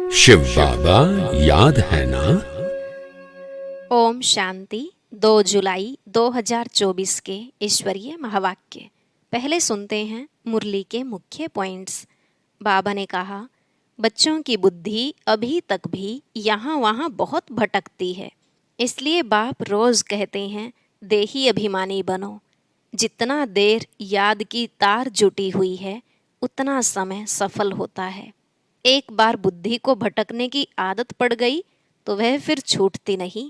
शिव बाबा याद है ना। ओम शांति। 2 जुलाई 2024 के ईश्वरीय महावाक्य। पहले सुनते हैं मुरली के मुख्य पॉइंट्स। बाबा ने कहा, बच्चों की बुद्धि अभी तक भी यहाँ वहाँ बहुत भटकती है, इसलिए बाप रोज कहते हैं देही अभिमानी बनो। जितना देर याद की तार जुटी हुई है उतना समय सफल होता है। एक बार बुद्धि को भटकने की आदत पड़ गई तो वह फिर छूटती नहीं।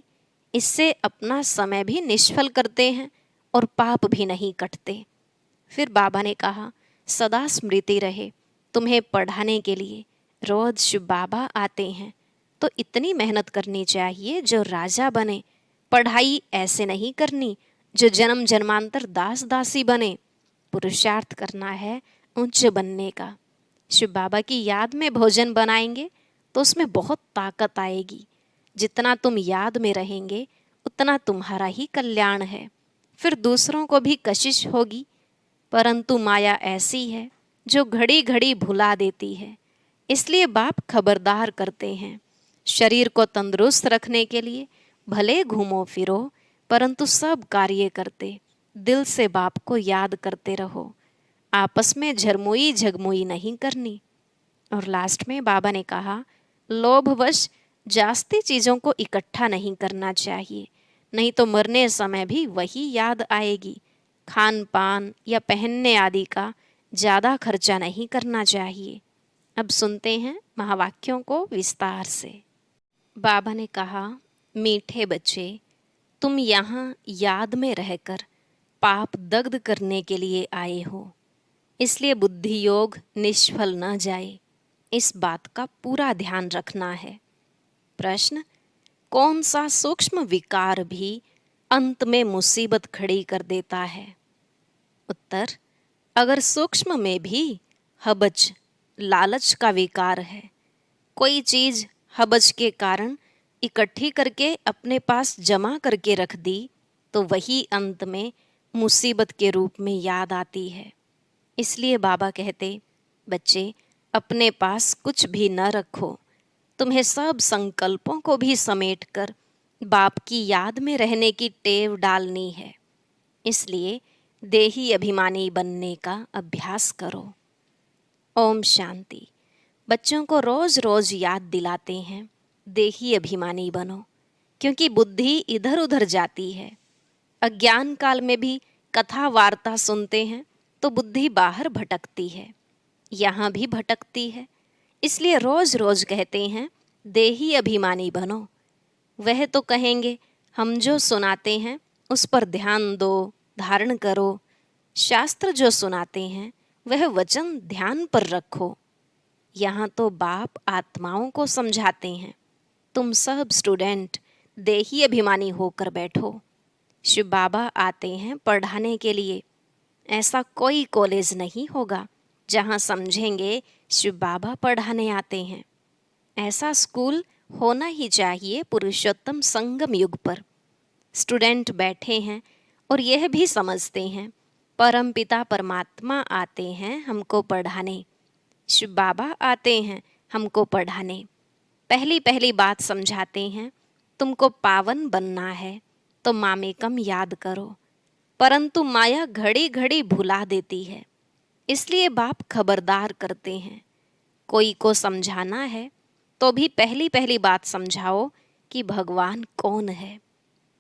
इससे अपना समय भी निष्फल करते हैं और पाप भी नहीं कटते। फिर बाबा ने कहा, सदा स्मृति रहे, तुम्हें पढ़ाने के लिए रोज शिव बाबा आते हैं, तो इतनी मेहनत करनी चाहिए जो राजा बने। पढ़ाई ऐसे नहीं करनी जो जन्म जन्मांतर दास दासी बने। पुरुषार्थ करना है उच्च बनने का। शिव बाबा की याद में भोजन बनाएंगे तो उसमें बहुत ताकत आएगी। जितना तुम याद में रहेंगे उतना तुम्हारा ही कल्याण है। फिर दूसरों को भी कशिश होगी। परंतु माया ऐसी है जो घड़ी घड़ी भुला देती है, इसलिए बाप खबरदार करते हैं। शरीर को तंदुरुस्त रखने के लिए भले घूमो फिरो, परंतु सब कार्य करते दिल से बाप को याद करते रहो। आपस में झरमुई झगमुई नहीं करनी। और लास्ट में बाबा ने कहा, लोभवश जास्ती चीज़ों को इकट्ठा नहीं करना चाहिए, नहीं तो मरने समय भी वही याद आएगी। खान पान या पहनने आदि का ज़्यादा खर्चा नहीं करना चाहिए। अब सुनते हैं महावाक्यों को विस्तार से। बाबा ने कहा, मीठे बच्चे, तुम यहाँ याद में रहकर पाप दग्ध करने के लिए आए हो, इसलिए बुद्धि योग निष्फल न जाए, इस बात का पूरा ध्यान रखना है। प्रश्न, कौन सा सूक्ष्म विकार भी अंत में मुसीबत खड़ी कर देता है? उत्तर, अगर सूक्ष्म में भी हबच लालच का विकार है, कोई चीज हबच के कारण इकट्ठी करके अपने पास जमा करके रख दी, तो वही अंत में मुसीबत के रूप में याद आती है। इसलिए बाबा कहते, बच्चे अपने पास कुछ भी न रखो, तुम्हें सब संकल्पों को भी समेटकर बाप की याद में रहने की टेव डालनी है। इसलिए देही अभिमानी बनने का अभ्यास करो। ओम शांति। बच्चों को रोज रोज याद दिलाते हैं देही अभिमानी बनो, क्योंकि बुद्धि इधर उधर जाती है। अज्ञान काल में भी कथा वार्ता सुनते हैं तो बुद्धि बाहर भटकती है, यहाँ भी भटकती है। इसलिए रोज रोज कहते हैं देही अभिमानी बनो। वह तो कहेंगे हम जो सुनाते हैं उस पर ध्यान दो, धारण करो। शास्त्र जो सुनाते हैं वह वचन ध्यान पर रखो। यहाँ तो बाप आत्माओं को समझाते हैं, तुम सब स्टूडेंट देही अभिमानी होकर बैठो। शिव बाबा आते हैं पढ़ाने के लिए। ऐसा कोई कॉलेज नहीं होगा जहाँ समझेंगे शिव बाबा पढ़ाने आते हैं। ऐसा स्कूल होना ही चाहिए पुरुषोत्तम संगम युग पर। स्टूडेंट बैठे हैं और यह भी समझते हैं परम पिता परमात्मा आते हैं हमको पढ़ाने, शिव बाबा आते हैं हमको पढ़ाने। पहली पहली बात समझाते हैं, तुमको पावन बनना है तो मामेकम याद करो। परंतु माया घड़ी घड़ी भुला देती है, इसलिए बाप खबरदार करते हैं। कोई को समझाना है तो भी पहली पहली बात समझाओ कि भगवान कौन है।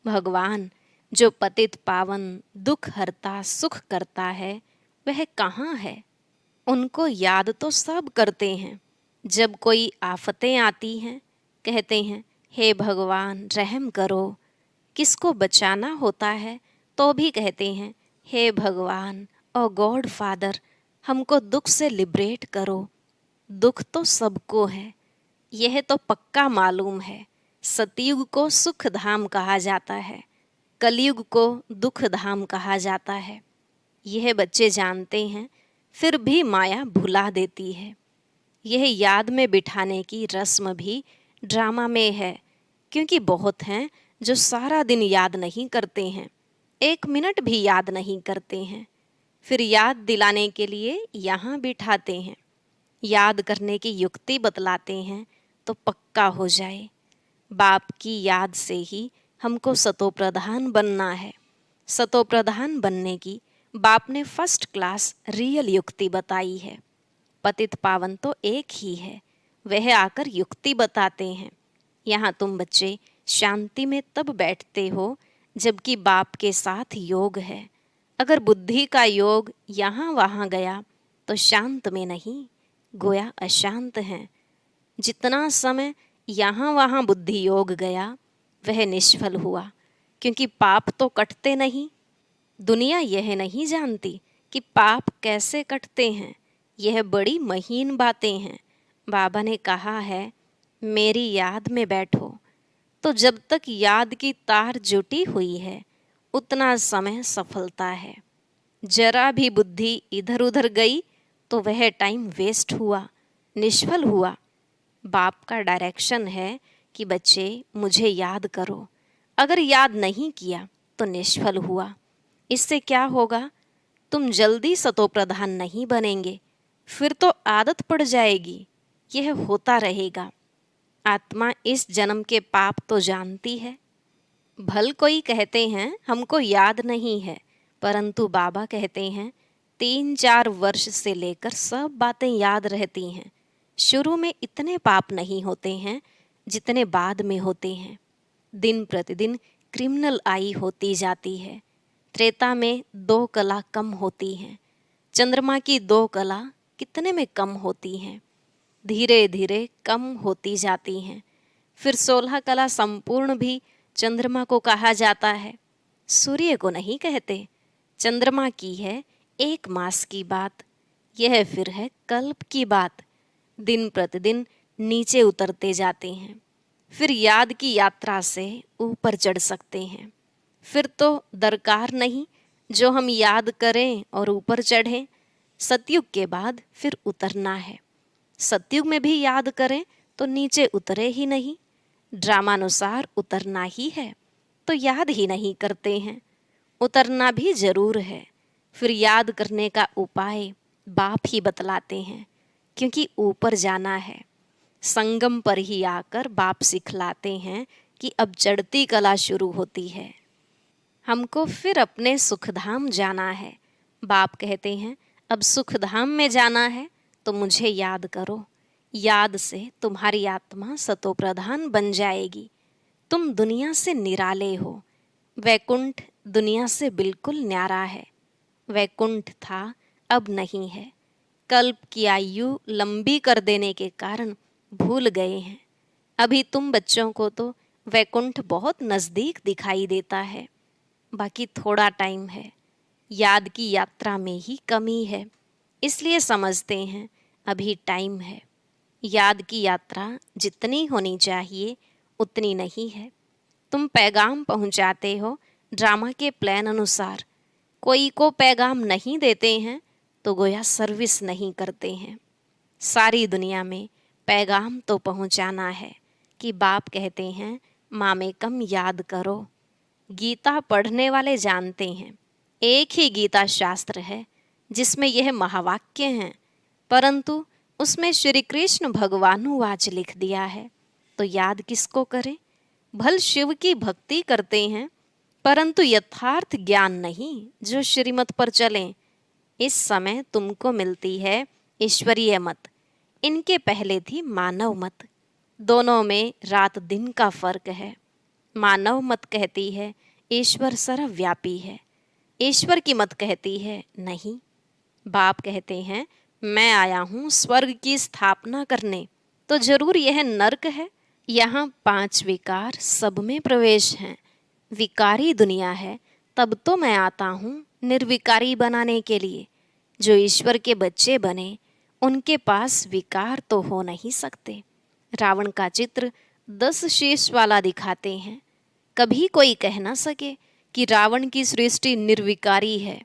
भगवान जो पतित पावन दुख हरता सुख करता है वह कहाँ है? उनको याद तो सब करते हैं। जब कोई आफतें आती हैं कहते हैं हे भगवान रहम करो। किसको बचाना होता है तो भी कहते हैं हे भगवान ओ गॉड फादर हमको दुख से लिबरेट करो। दुख तो सबको है, यह तो पक्का मालूम है। सतयुग को सुख धाम कहा जाता है, कलयुग को दुख धाम कहा जाता है। यह बच्चे जानते हैं, फिर भी माया भुला देती है। यह याद में बिठाने की रस्म भी ड्रामा में है, क्योंकि बहुत हैं जो सारा दिन याद नहीं करते हैं, 1 मिनट भी याद नहीं करते हैं। फिर याद दिलाने के लिए यहाँ बिठाते हैं, याद करने की युक्ति बतलाते हैं, तो पक्का हो जाए। बाप की याद से ही हमको सतोप्रधान बनना है। सतोप्रधान बनने की बाप ने फर्स्ट क्लास रियल युक्ति बताई है। पतित पावन तो एक ही है, वह आकर युक्ति बताते हैं। यहाँ तुम बच्चे शांति में तब बैठते हो जबकि बाप के साथ योग है। अगर बुद्धि का योग यहाँ वहाँ गया तो शांत में नहीं, गोया अशांत है। जितना समय यहाँ वहाँ बुद्धि योग गया वह निष्फल हुआ, क्योंकि पाप तो कटते नहीं। दुनिया यह नहीं जानती कि पाप कैसे कटते हैं। यह बड़ी महीन बातें हैं। बाबा ने कहा है, मेरी याद में बैठो। तो जब तक याद की तार जुटी हुई है उतना समय सफलता है। जरा भी बुद्धि इधर उधर गई तो वह टाइम वेस्ट हुआ, निष्फल हुआ। बाप का डायरेक्शन है कि बच्चे मुझे याद करो। अगर याद नहीं किया तो निष्फल हुआ। इससे क्या होगा? तुम जल्दी सतोप्रधान नहीं बनेंगे, फिर तो आदत पड़ जाएगी। यह होता रहेगा। आत्मा इस जन्म के पाप तो जानती है। भल कोई कहते हैं हमको याद नहीं है, परंतु बाबा कहते हैं 3-4 वर्ष से लेकर सब बातें याद रहती हैं। शुरू में इतने पाप नहीं होते हैं जितने बाद में होते हैं। दिन प्रतिदिन क्रिमिनल आई होती जाती है। त्रेता में 2 कला कम होती हैं। चंद्रमा की 2 कला कितने में कम होती हैं? धीरे धीरे कम होती जाती हैं। फिर 16 कला संपूर्ण भी चंद्रमा को कहा जाता है, सूर्य को नहीं कहते। चंद्रमा की है 1 मास की बात, यह फिर है कल्प की बात। दिन प्रतिदिन नीचे उतरते जाते हैं, फिर याद की यात्रा से ऊपर चढ़ सकते हैं। फिर तो दरकार नहीं जो हम याद करें और ऊपर चढ़ें। सतयुग के बाद फिर उतरना है। सतयुग में भी याद करें तो नीचे उतरे ही नहीं। ड्रामानुसार उतरना ही है तो याद ही नहीं करते हैं। उतरना भी जरूर है। फिर याद करने का उपाय बाप ही बतलाते हैं, क्योंकि ऊपर जाना है। संगम पर ही आकर बाप सिखलाते हैं कि अब चढ़ती कला शुरू होती है। हमको फिर अपने सुखधाम जाना है। बाप कहते हैं, अब सुखधाम में जाना है तो मुझे याद करो। याद से तुम्हारी आत्मा सतोप्रधान बन जाएगी। तुम दुनिया से निराले हो। वैकुंठ दुनिया से बिल्कुल न्यारा है। वैकुंठ था, अब नहीं है। कल्प की आयु लंबी कर देने के कारण भूल गए हैं। अभी तुम बच्चों को तो वैकुंठ बहुत नज़दीक दिखाई देता है। बाकी थोड़ा टाइम है। याद की यात्रा में ही कमी है, इसलिए समझते हैं अभी टाइम है। याद की यात्रा जितनी होनी चाहिए उतनी नहीं है। तुम पैगाम पहुंचाते हो ड्रामा के प्लान अनुसार। कोई को पैगाम नहीं देते हैं तो गोया सर्विस नहीं करते हैं। सारी दुनिया में पैगाम तो पहुंचाना है कि बाप कहते हैं मामेकम याद करो। गीता पढ़ने वाले जानते हैं एक ही गीता शास्त्र है जिसमें यह महावाक्य हैं, परंतु उसमें श्री कृष्ण भगवानुवाच लिख दिया है, तो याद किसको करें? भल शिव की भक्ति करते हैं, परंतु यथार्थ ज्ञान नहीं जो श्रीमत पर चलें। इस समय तुमको मिलती है ईश्वरीय मत, इनके पहले थी मानव मत। दोनों में रात दिन का फर्क है। मानव मत कहती है ईश्वर सर्वव्यापी है, ईश्वर की मत कहती है नहीं। बाप कहते हैं मैं आया हूँ स्वर्ग की स्थापना करने, तो जरूर यह नर्क है। यहाँ 5 विकार सब में प्रवेश हैं। विकारी दुनिया है, तब तो मैं आता हूँ निर्विकारी बनाने के लिए। जो ईश्वर के बच्चे बने उनके पास विकार तो हो नहीं सकते। रावण का चित्र 10 शीश वाला दिखाते हैं। कभी कोई कह ना सके कि रावण की सृष्टि निर्विकारी है।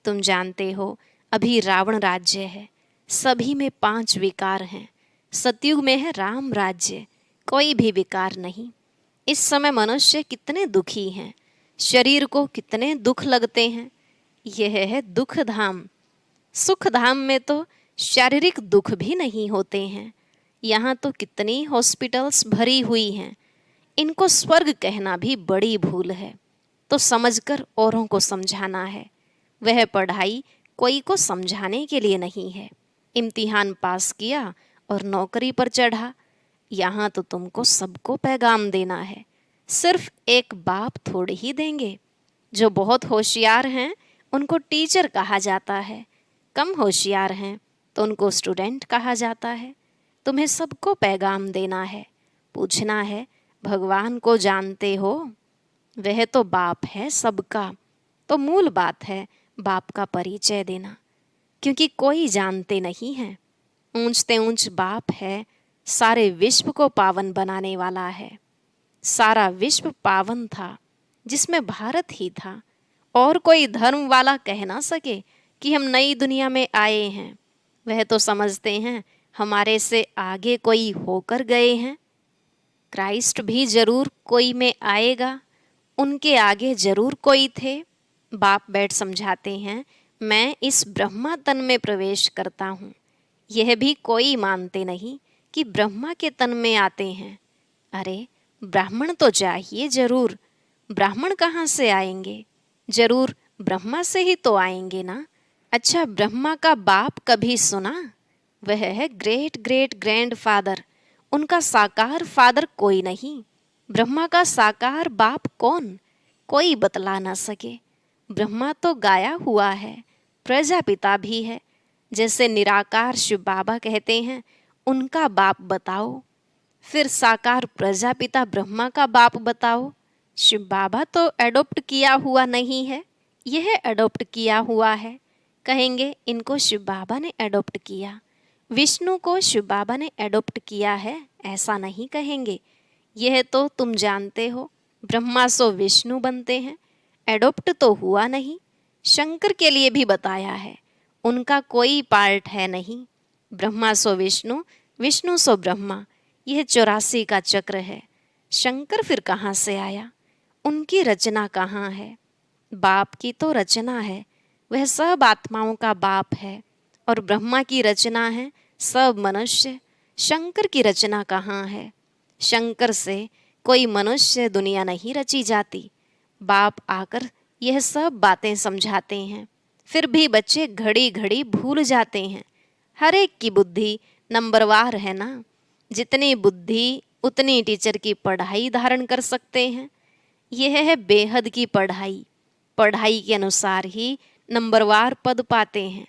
तुम जानते हो अभी रावण राज्य है, सभी में 5 विकार हैं। सतयुग में है राम राज्य, कोई भी विकार नहीं। इस समय मनुष्य कितने दुखी हैं, शरीर को कितने दुख लगते हैं। यह है दुख धाम। सुख धाम में तो शारीरिक दुख भी नहीं होते हैं। यहाँ तो कितनी हॉस्पिटल्स भरी हुई हैं, इनको स्वर्ग कहना भी बड़ी भूल है। तो समझकर औरों को समझाना है। वह पढ़ाई कोई को समझाने के लिए नहीं है। इम्तिहान पास किया और नौकरी पर चढ़ा, यहाँ तो तुमको सबको पैगाम देना है। सिर्फ एक बाप थोड़े ही देंगे। जो बहुत होशियार हैं उनको टीचर कहा जाता है, कम होशियार हैं तो उनको स्टूडेंट कहा जाता है। तुम्हें सबको पैगाम देना है। पूछना है, भगवान को जानते हो? वह तो बाप है सबका। तो मूल बात है बाप का परिचय देना, क्योंकि कोई जानते नहीं है। ऊंचते ऊंच बाप है, सारे विश्व को पावन बनाने वाला है। सारा विश्व पावन था जिसमें भारत ही था। और कोई धर्म वाला कह ना सके कि हम नई दुनिया में आए हैं। वह तो समझते हैं हमारे से आगे कोई होकर गए हैं। क्राइस्ट भी जरूर कोई में आएगा, उनके आगे जरूर कोई थे। बाप बैठ समझाते हैं, मैं इस ब्रह्मा तन में प्रवेश करता हूँ। यह भी कोई मानते नहीं कि ब्रह्मा के तन में आते हैं। अरे ब्राह्मण तो चाहिए जरूर। ब्राह्मण कहाँ से आएंगे? जरूर ब्रह्मा से ही तो आएंगे ना। अच्छा, ब्रह्मा का बाप कभी सुना? वह है ग्रेट ग्रेट ग्रैंड फादर। उनका साकार फादर कोई नहीं। ब्रह्मा का साकार बाप कौन? कोई बतला ना सके। ब्रह्मा तो गाया हुआ है, प्रजापिता भी है। जैसे निराकार शिव बाबा कहते हैं, उनका बाप बताओ। फिर साकार प्रजापिता ब्रह्मा का बाप बताओ। शिव बाबा तो एडॉप्ट किया हुआ नहीं है, यह एडॉप्ट किया हुआ है। कहेंगे इनको शिव बाबा ने एडॉप्ट किया। विष्णु को शिव बाबा ने एडॉप्ट किया है, ऐसा नहीं कहेंगे। यह तो तुम जानते हो, ब्रह्मा सो विष्णु बनते हैं, एडॉप्ट तो हुआ नहीं। शंकर के लिए भी बताया है, उनका कोई पार्ट है नहीं। ब्रह्मा सो विष्णु, विष्णु सो ब्रह्मा, यह 84 का चक्र है। शंकर फिर कहाँ से आया? उनकी रचना कहाँ है? बाप की तो रचना है, वह सब आत्माओं का बाप है। और ब्रह्मा की रचना है सब मनुष्य। शंकर की रचना कहाँ है? शंकर से कोई मनुष्य दुनिया नहीं रची जाती। बाप आकर यह सब बातें समझाते हैं, फिर भी बच्चे घड़ी घड़ी भूल जाते हैं। हर एक की बुद्धि नंबरवार है ना। जितनी बुद्धि उतनी टीचर की पढ़ाई धारण कर सकते हैं। यह है बेहद की पढ़ाई। पढ़ाई के अनुसार ही नंबरवार पद पाते हैं।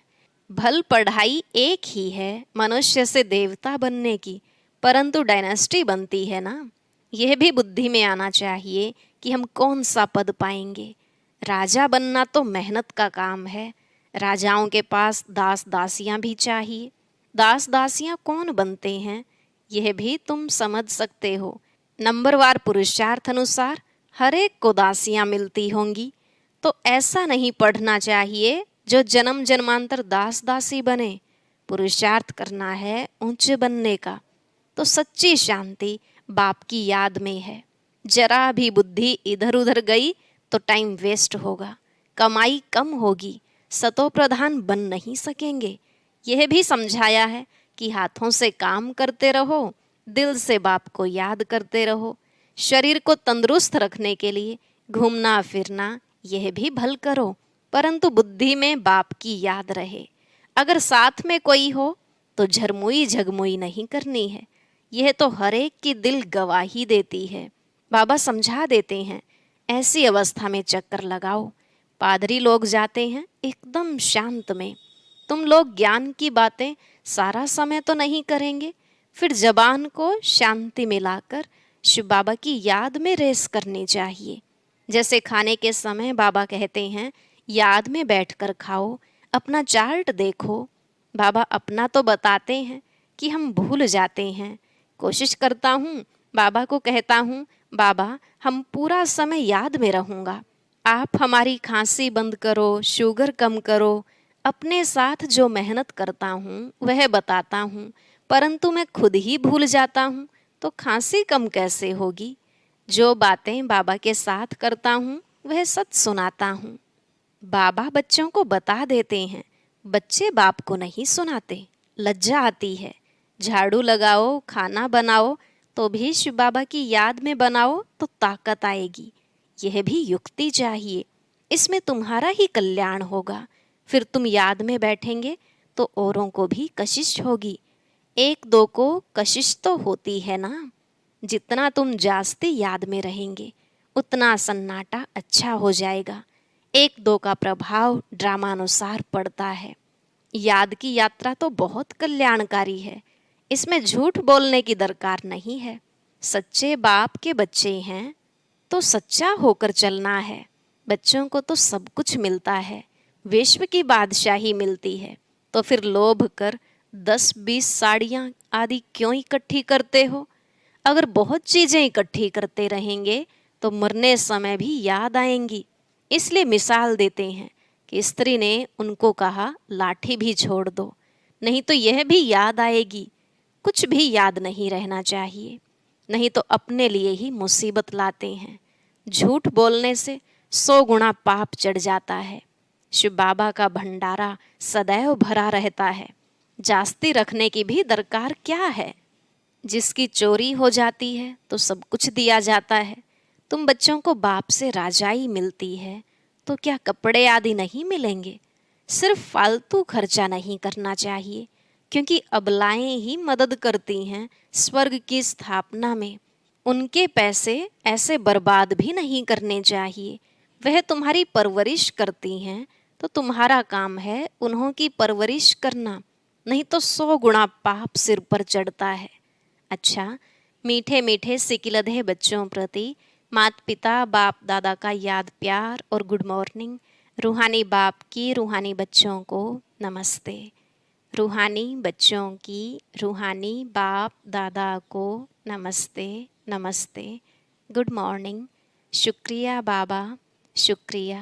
भल पढ़ाई एक ही है मनुष्य से देवता बनने की, परंतु डायनेस्टी बनती है ना। यह भी बुद्धि में आना चाहिए कि हम कौन सा पद पाएंगे। राजा बनना तो मेहनत का काम है। राजाओं के पास दास दासियां भी चाहिए। दास दासियां कौन बनते हैं, यह भी तुम समझ सकते हो। नंबरवार पुरुषार्थ अनुसार हर एक को दासियां मिलती होंगी। तो ऐसा नहीं पढ़ना चाहिए जो जन्म जन्मांतर दास दासी बने। पुरुषार्थ करना है ऊंचे बनने का। तो सच्ची शांति बाप की याद में है। जरा भी बुद्धि इधर उधर गई तो टाइम वेस्ट होगा, कमाई कम होगी, सतो प्रधान बन नहीं सकेंगे। यह भी समझाया है कि हाथों से काम करते रहो, दिल से बाप को याद करते रहो। शरीर को तंदुरुस्त रखने के लिए घूमना फिरना यह भी भल करो, परंतु बुद्धि में बाप की याद रहे। अगर साथ में कोई हो तो झरमुई झगमुई नहीं करनी है। यह तो हर एक की दिल गवाही देती है। बाबा समझा देते हैं, ऐसी अवस्था में चक्कर लगाओ। पादरी लोग जाते हैं एकदम शांत में। तुम लोग ज्ञान की बातें सारा समय तो नहीं करेंगे, फिर जबान को शांति में लाकर शिव बाबा की याद में रेस करनी चाहिए। जैसे खाने के समय बाबा कहते हैं, याद में बैठकर खाओ, अपना चार्ट देखो। बाबा अपना तो बताते हैं कि हम भूल जाते हैं। कोशिश करता हूँ, बाबा को कहता हूँ, बाबा हम पूरा समय याद में रहूँगा। आप हमारी खांसी बंद करो, शुगर कम करो। अपने साथ जो मेहनत करता हूँ वह बताता हूँ, परंतु मैं खुद ही भूल जाता हूँ, तो खांसी कम कैसे होगी। जो बातें बाबा के साथ करता हूँ वह सच सुनाता हूँ। बाबा बच्चों को बता देते हैं, बच्चे बाप को नहीं सुनाते। लज्जा आती है। झाड़ू लगाओ, खाना बनाओ तो भी शिव बाबा की याद में बनाओ तो ताकत आएगी। यह भी युक्ति चाहिए, इसमें तुम्हारा ही कल्याण होगा। फिर तुम याद में बैठेंगे तो औरों को भी कशिश होगी। एक दो को कशिश तो होती है ना। जितना तुम जास्ती याद में रहेंगे उतना सन्नाटा अच्छा हो जाएगा। एक दो का प्रभाव ड्रामानुसार पड़ता है। याद की यात्रा तो बहुत कल्याणकारी है, इसमें झूठ बोलने की दरकार नहीं है। सच्चे बाप के बच्चे हैं तो सच्चा होकर चलना है। बच्चों को तो सब कुछ मिलता है, विश्व की बादशाही मिलती है, तो फिर लोभ कर 10-20 साड़ियाँ आदि क्यों इकट्ठी करते हो? अगर बहुत चीज़ें इकट्ठी करते रहेंगे तो मरने समय भी याद आएंगी। इसलिए मिसाल देते हैं कि स्त्री ने उनको कहा लाठी भी छोड़ दो, नहीं तो यह भी याद आएगी। कुछ भी याद नहीं रहना चाहिए, नहीं तो अपने लिए ही मुसीबत लाते हैं। झूठ बोलने से 100 गुना पाप चढ़ जाता है। शिव बाबा का भंडारा सदैव भरा रहता है, जास्ती रखने की भी दरकार क्या है। जिसकी चोरी हो जाती है तो सब कुछ दिया जाता है। तुम बच्चों को बाप से राजाई मिलती है तो क्या कपड़े आदि नहीं मिलेंगे? सिर्फ फालतू खर्चा नहीं करना चाहिए, क्योंकि अबलाएं ही मदद करती हैं स्वर्ग की स्थापना में। उनके पैसे ऐसे बर्बाद भी नहीं करने चाहिए। वह तुम्हारी परवरिश करती हैं तो तुम्हारा काम है उन्हों की परवरिश करना, नहीं तो 100 गुना पाप सिर पर चढ़ता है। अच्छा, मीठे मीठे सिकिलधे बच्चों प्रति माता पिता बाप दादा का याद प्यार और गुड मॉर्निंग। रूहानी बाप की रूहानी बच्चों को नमस्ते। रूहानी बच्चों की रूहानी बाप दादा को नमस्ते नमस्ते, गुड मॉर्निंग। शुक्रिया बाबा, शुक्रिया।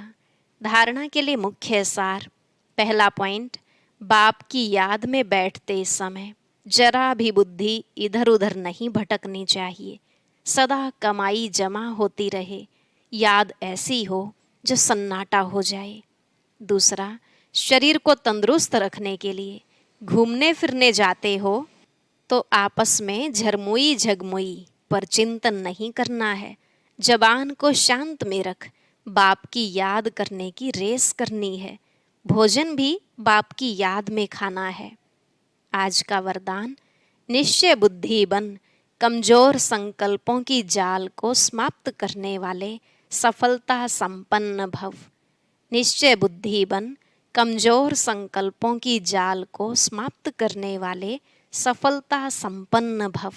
धारणा के लिए मुख्य सार। पहला पॉइंट, बाप की याद में बैठते समय जरा भी बुद्धि इधर उधर नहीं भटकनी चाहिए। सदा कमाई जमा होती रहे, याद ऐसी हो जो सन्नाटा हो जाए। दूसरा, शरीर को तंदुरुस्त रखने के लिए घूमने फिरने जाते हो तो आपस में झरमुई झगमुई पर चिंतन नहीं करना है। जबान को शांत में रख बाप की याद करने की रेस करनी है। भोजन भी बाप की याद में खाना है। आज का वरदान, निश्चय बुद्धि बन कमजोर संकल्पों की जाल को समाप्त करने वाले सफलता संपन्न भव। निश्चय बुद्धि बन कमजोर संकल्पों की जाल को समाप्त करने वाले सफलता संपन्न भव।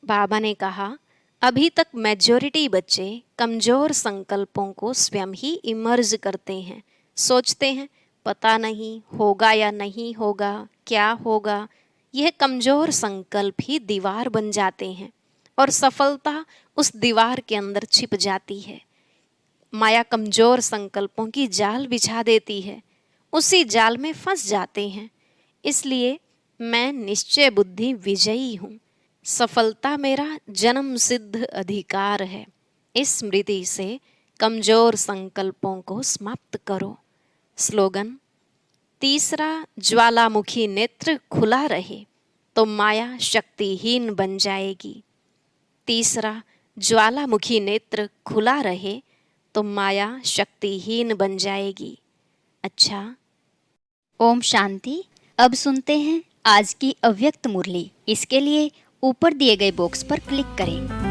बाबा ने कहा, अभी तक मेजॉरिटी बच्चे कमजोर संकल्पों को स्वयं ही इमर्ज करते हैं। सोचते हैं पता नहीं होगा या नहीं होगा, क्या होगा। यह कमजोर संकल्प ही दीवार बन जाते हैं और सफलता उस दीवार के अंदर छिप जाती है। माया कमजोर संकल्पों की जाल बिछा देती है, उसी जाल में फंस जाते हैं। इसलिए मैं निश्चय बुद्धि विजयी हूँ। सफलता मेरा जन्म सिद्ध अधिकार है। इस स्मृति से कमजोर संकल्पों को समाप्त करो। स्लोगन, तीसरा, ज्वालामुखी नेत्र खुला रहे तो माया शक्तिहीन बन जाएगी। तीसरा, ज्वालामुखी नेत्र खुला रहे तो माया शक्तिहीन बन जाएगी। अच्छा, ओम शांति। अब सुनते हैं आज की अव्यक्त मुरली। इसके लिए ऊपर दिए गए बॉक्स पर क्लिक करें।